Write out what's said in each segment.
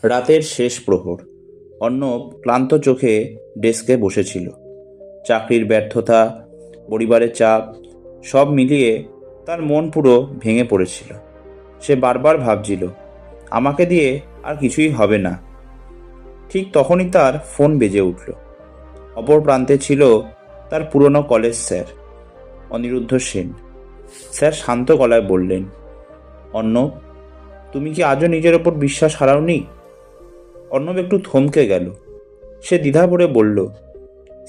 রাতের শেষ প্রহর। অর্ণব ক্লান্ত চোখে ডেস্কে বসেছিল। চাকরির ব্যর্থতা, পরিবারের চাপ, সব মিলিয়ে তার মন পুরো ভেঙে পড়েছিল। সে বারবার ভাবছিল, আমাকে দিয়ে আর কিছুই হবে না। ঠিক তখনই তার ফোন বেজে উঠল। অপর প্রান্তে ছিল তার পুরনো college sir Aniruddha Sen. Sir শান্ত গলায় বললেন, অর্ণব, তুমি কি আজও নিজের ওপর বিশ্বাস হারাওনি? অর্ণব একটু থমকে গেল। সে দ্বিধা ভরে বলল,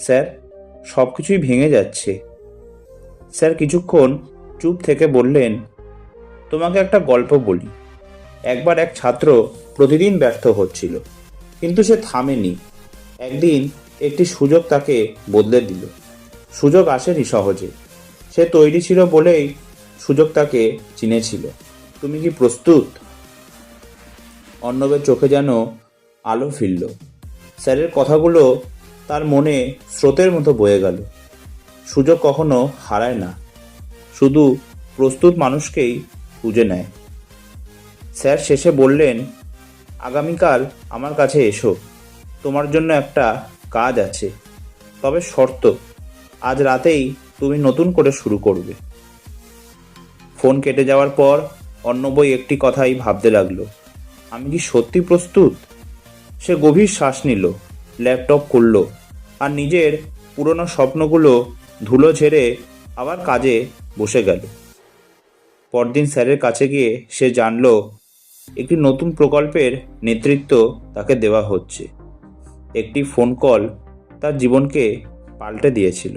স্যার, সব কিছুই ভেঙে যাচ্ছে। স্যার কিছুক্ষণ চুপ থেকে বললেন, তোমাকে একটা গল্প বলি। একবার এক ছাত্র প্রতিদিন ব্যর্থ হচ্ছিল, কিন্তু সে থামেনি। একদিন একটি সুযোগ তাকে বদলে দিল। সুযোগ আসেনি সহজে, সে তৈরি ছিল বলেই সুযোগ তাকে চিনেছিল। তুমি কি প্রস্তুত? অর্ণবের চোখে যেন আলো ফিরল। স্যারের কথাগুলো তার মনে স্রোতের মতো বয়ে গেল। সুযোগ কখনো হারায় না, শুধু প্রস্তুত মানুষকেই খুঁজে নেয়। স্যার শেষে বললেন, আগামীকাল আমার কাছে এসো, তোমার জন্য একটা কাজ আছে। তবে শর্ত, আজ রাতেই তুমি নতুন করে শুরু করবে। ফোন কেটে যাওয়ার পর অর্ণবই একটি কথাই ভাবতে লাগলো, আমি কি সত্যি প্রস্তুত? সে গভীর শ্বাস নিল, ল্যাপটপ খুলল, আর নিজের পুরনো স্বপ্নগুলো ধুলো ঝেড়ে আবার কাজে বসে গেল। পরদিন স্যারের কাছে গিয়ে সে জানল, একটি নতুন প্রকল্পের নেতৃত্ব তাকে দেওয়া হচ্ছে। একটি ফোন কল তার জীবনকে পাল্টে দিয়েছিল।